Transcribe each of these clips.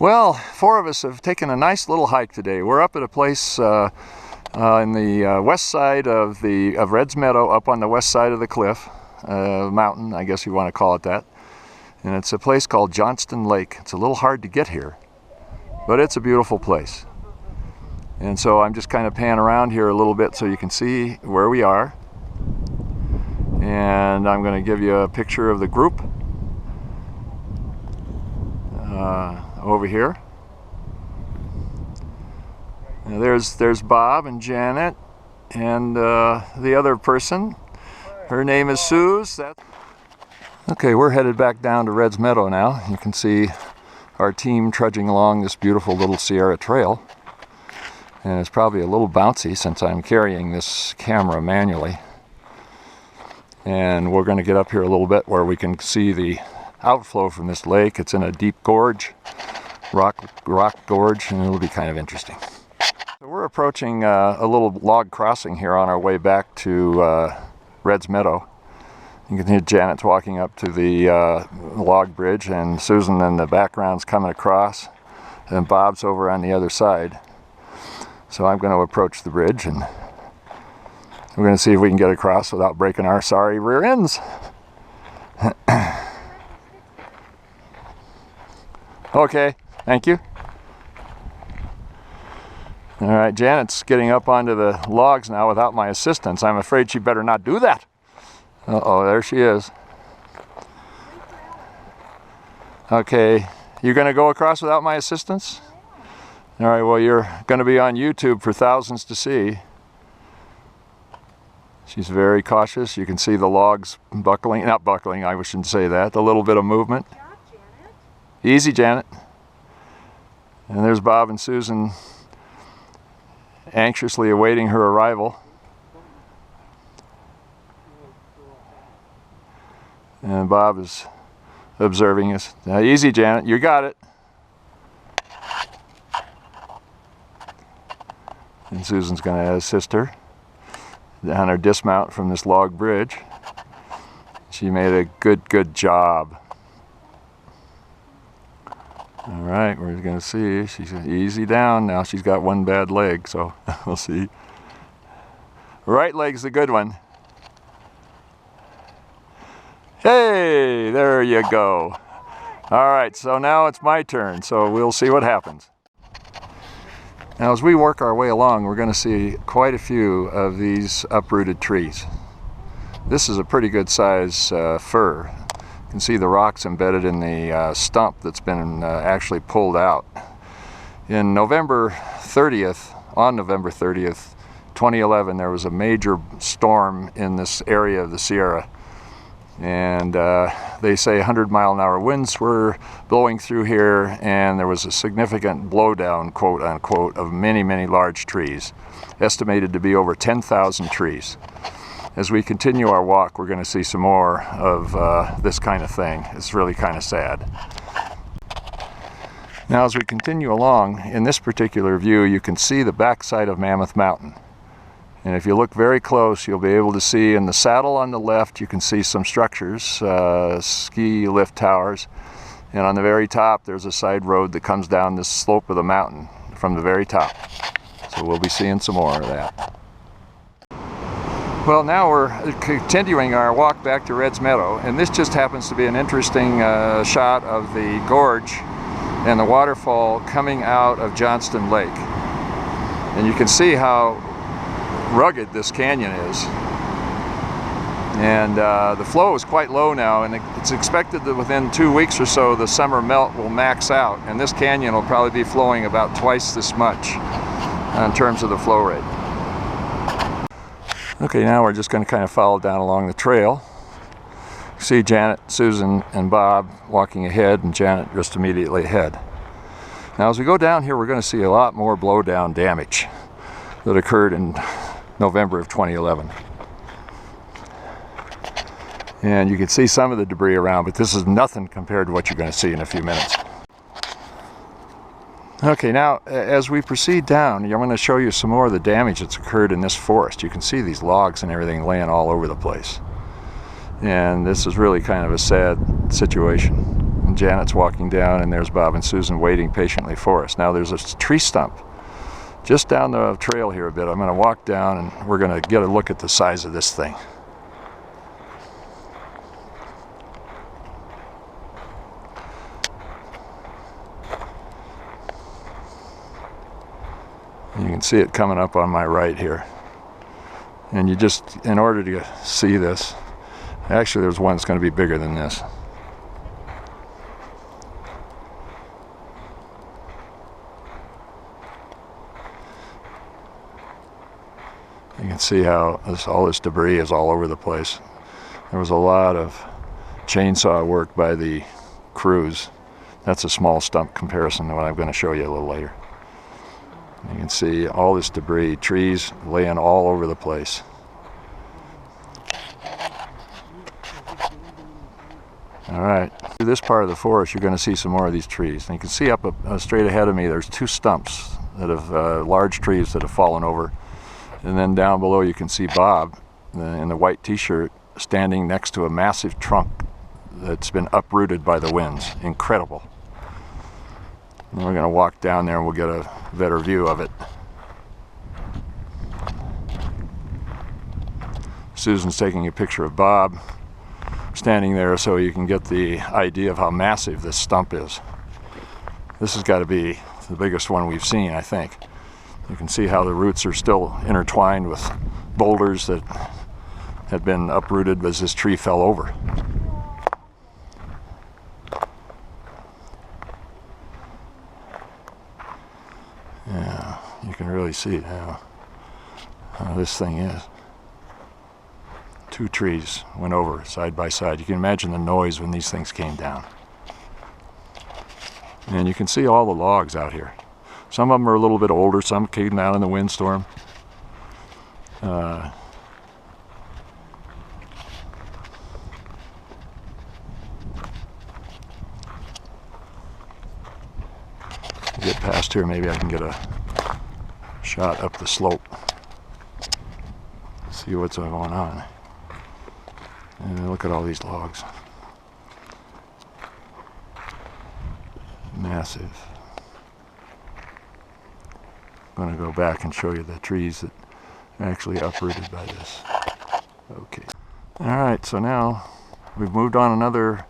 Well, four of us have taken a nice little hike today. We're up at a place in the west side of Red's Meadow, up on the west side of the cliff, mountain, I guess you want to call it that. And it's a place called Johnston Lake. It's a little hard to get here, but it's a beautiful place. And so I'm just kind of panning around here a little bit so you can see where we are. And I'm going to give you a picture of the group over here. And there's Bob and Janet and the other person. Her name is Suze. Okay, we're headed back down to Red's Meadow now. You can see our team trudging along this beautiful little Sierra trail. And it's probably a little bouncy since I'm carrying this camera manually. And we're going to get up here a little bit where we can see the outflow from this lake. It's in a deep gorge, rock gorge, and it'll be kind of interesting. So we're approaching a little log crossing here on our way back to Red's Meadow. You can hear Janet's walking up to the log bridge, and Susan in the background's coming across, and Bob's over on the other side. So I'm going to approach the bridge, and we're going to see if we can get across without breaking our sorry rear ends. Okay, thank you. All right, Janet's getting up onto the logs now without my assistance. I'm afraid she better not do that. Uh-oh, there she is. Okay, you going to go across without my assistance? All right, well, you're going to be on YouTube for thousands to see. She's very cautious. You can see the logs buckling, not buckling, I shouldn't say that, a little bit of movement. Good job, Janet. Easy, Janet. And there's Bob and Susan anxiously awaiting her arrival. And Bob is observing us. Now, easy, Janet, you got it. And Susan's going to assist her down her dismount from this log bridge. She made a good job. All right, we're going to see. She's easy down now. She's got one bad leg, so we'll see. Right leg's the good one. Hey, there you go. All right, so now it's my turn, so we'll see what happens. Now, as we work our way along, we're going to see quite a few of these uprooted trees. This is a pretty good size fir. You can see the rocks embedded in the stump that's been actually pulled out. On November 30th, 2011, there was a major storm in this area of the Sierra. And they say 100-mile-an-hour winds were blowing through here, and there was a significant blowdown, quote unquote, of many large trees, estimated to be over 10,000 trees. As we continue our walk, we're going to see some more of this kind of thing. It's really kind of sad. Now, as we continue along, in this particular view, you can see the backside of Mammoth Mountain. And if you look very close, you'll be able to see in the saddle on the left, you can see some structures, ski lift towers. And on the very top, there's a side road that comes down this slope of the mountain from the very top. So we'll be seeing some more of that. Well, now we're continuing our walk back to Red's Meadow. And this just happens to be an interesting shot of the gorge and the waterfall coming out of Johnston Lake. And you can see how rugged this canyon is, and the flow is quite low now, and it's expected that within 2 weeks or so the summer melt will max out, and this canyon will probably be flowing about twice this much in terms of the flow rate. Okay, now we're just going to kind of follow down along the trail. See Janet, Susan, and Bob walking ahead, and Janet just immediately ahead. Now, as we go down here, we're going to see a lot more blowdown damage that occurred in November of 2011. And you can see some of the debris around, but this is nothing compared to what you're going to see in a few minutes. Okay, now as we proceed down, I'm going to show you some more of the damage that's occurred in this forest. You can see these logs and everything laying all over the place. And this is really kind of a sad situation. And Janet's walking down, and there's Bob and Susan waiting patiently for us. Now there's a tree stump just down the trail here a bit. I'm going to walk down, and we're going to get a look at the size of this thing. You can see it coming up on my right here. And you just, in order to see this, actually there's one that's going to be bigger than this. You can see how all this debris is all over the place. There was a lot of chainsaw work by the crews. That's a small stump comparison to what I'm going to show you a little later. You can see all this debris, trees laying all over the place. All right, through this part of the forest, you're going to see some more of these trees. And you can see up straight ahead of me, there's two stumps that have large trees that have fallen over. And then down below, you can see Bob in the white t-shirt standing next to a massive trunk that's been uprooted by the winds. Incredible. And we're going to walk down there and we'll get a better view of it. Susan's taking a picture of Bob standing there so you can get the idea of how massive this stump is. This has got to be the biggest one we've seen, I think. You can see how the roots are still intertwined with boulders that had been uprooted as this tree fell over. Yeah, you can really see now how this thing is. Two trees went over side by side. You can imagine the noise when these things came down. And you can see all the logs out here. Some of them are a little bit older, some came down in the windstorm. Get past here, maybe I can get a shot up the slope. See what's going on. And look at all these logs. Massive. I'm going to go back and show you the trees that are actually uprooted by this. Okay. Alright, so now we've moved on another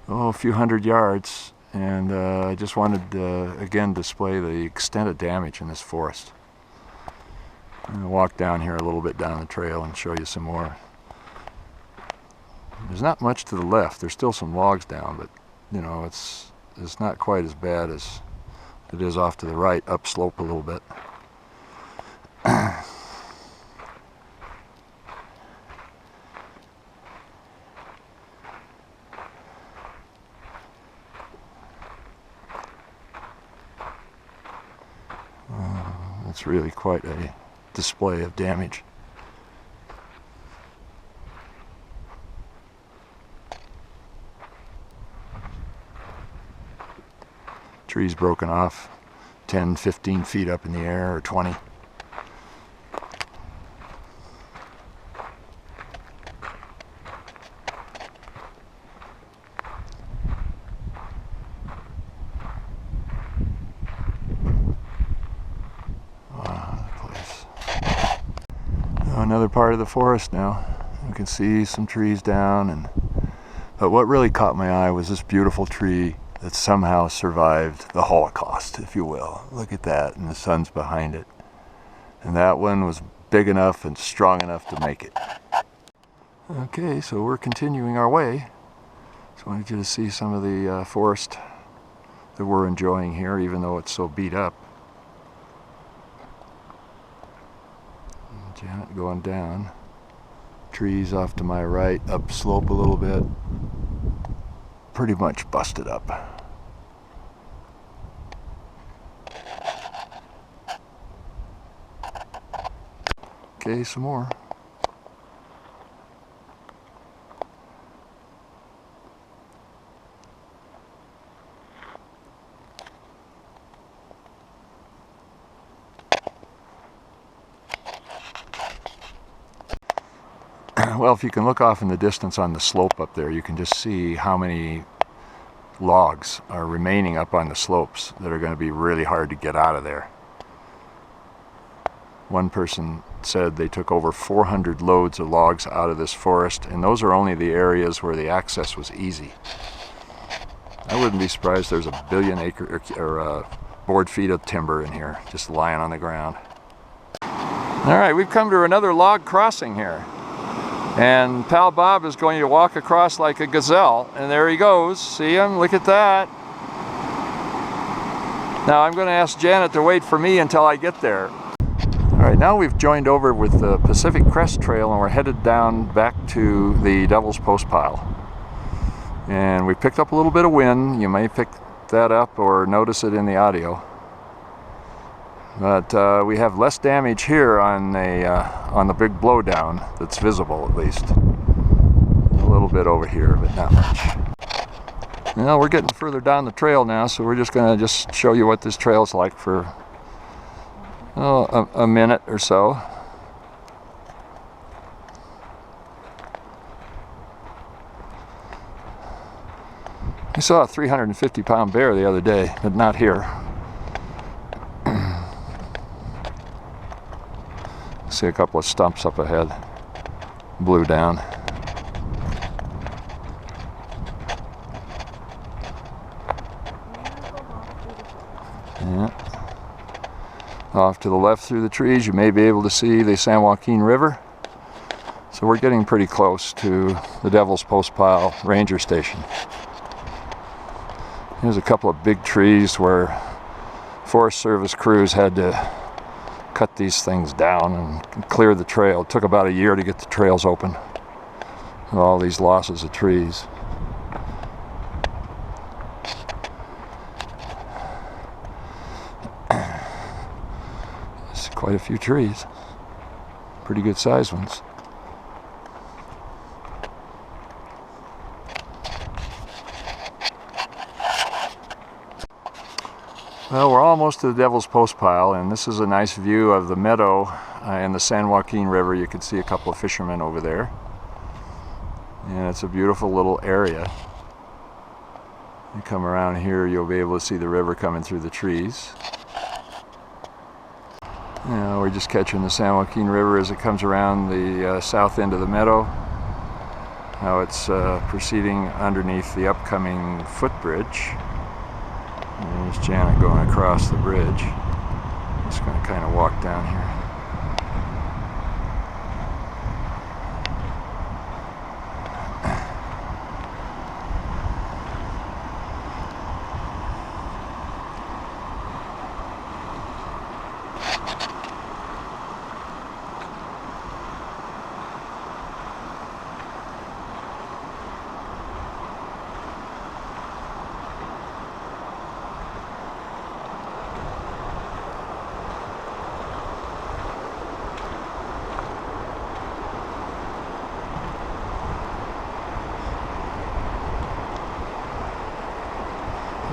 a few hundred yards, and I just wanted to again display the extent of damage in this forest. I'm going to walk down here a little bit down the trail and show you some more. There's not much to the left. There's still some logs down, but you know, it's not quite as bad as it is off to the right, upslope a little bit. It's really quite a display of damage. Trees broken off 10, 15 feet up in the air, or 20. Wow, the place. Another part of the forest now. You can see some trees down, but what really caught my eye was this beautiful tree that somehow survived the Holocaust, if you will. Look at that, and the sun's behind it. And that one was big enough and strong enough to make it. Okay, so we're continuing our way. Just wanted you to see some of the forest that we're enjoying here, even though it's so beat up. And Janet going down. Trees off to my right, upslope a little bit. Pretty much busted up. Okay, some more. Well, if you can look off in the distance on the slope up there, you can just see how many logs are remaining up on the slopes that are going to be really hard to get out of there. One person said they took over 400 loads of logs out of this forest, and those are only the areas where the access was easy. I wouldn't be surprised there's a billion acre or board feet of timber in here just lying on the ground. All right, we've come to another log crossing here, and Pal Bob is going to walk across like a gazelle, and there he goes. See him? Look at that. Now I'm going to ask Janet to wait for me until I get there. All right, now we've joined over with the Pacific Crest Trail, and we're headed down back to the Devil's Post Pile. And we picked up a little bit of wind. You may pick that up or notice it in the audio. But we have less damage here on the big blowdown that's visible, at least. A little bit over here, but not much. Well, we're getting further down the trail now, so we're just going to show you what this trail's like for a minute or so. I saw a 350-pound bear the other day, but not here. See a couple of stumps up ahead. Blew down. Yeah. Off to the left through the trees, you may be able to see the San Joaquin River. So we're getting pretty close to the Devil's Post Pile Ranger Station. There's a couple of big trees where Forest Service crews had to cut these things down and clear the trail. It took about a year to get the trails open with all these losses of trees. There's quite a few trees, pretty good sized ones. Well, we're almost to the Devil's Post Pile, and this is a nice view of the meadow and the San Joaquin River. You can see a couple of fishermen over there. And it's a beautiful little area. You come around here, you'll be able to see the river coming through the trees. We're just catching the San Joaquin River as it comes around the south end of the meadow. Now it's proceeding underneath the upcoming footbridge. And there's Janet going across the bridge. Just going to kind of walk down here.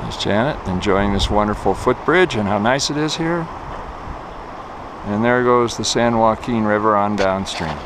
There's Janet enjoying this wonderful footbridge and how nice it is here. And there goes the San Joaquin River on downstream.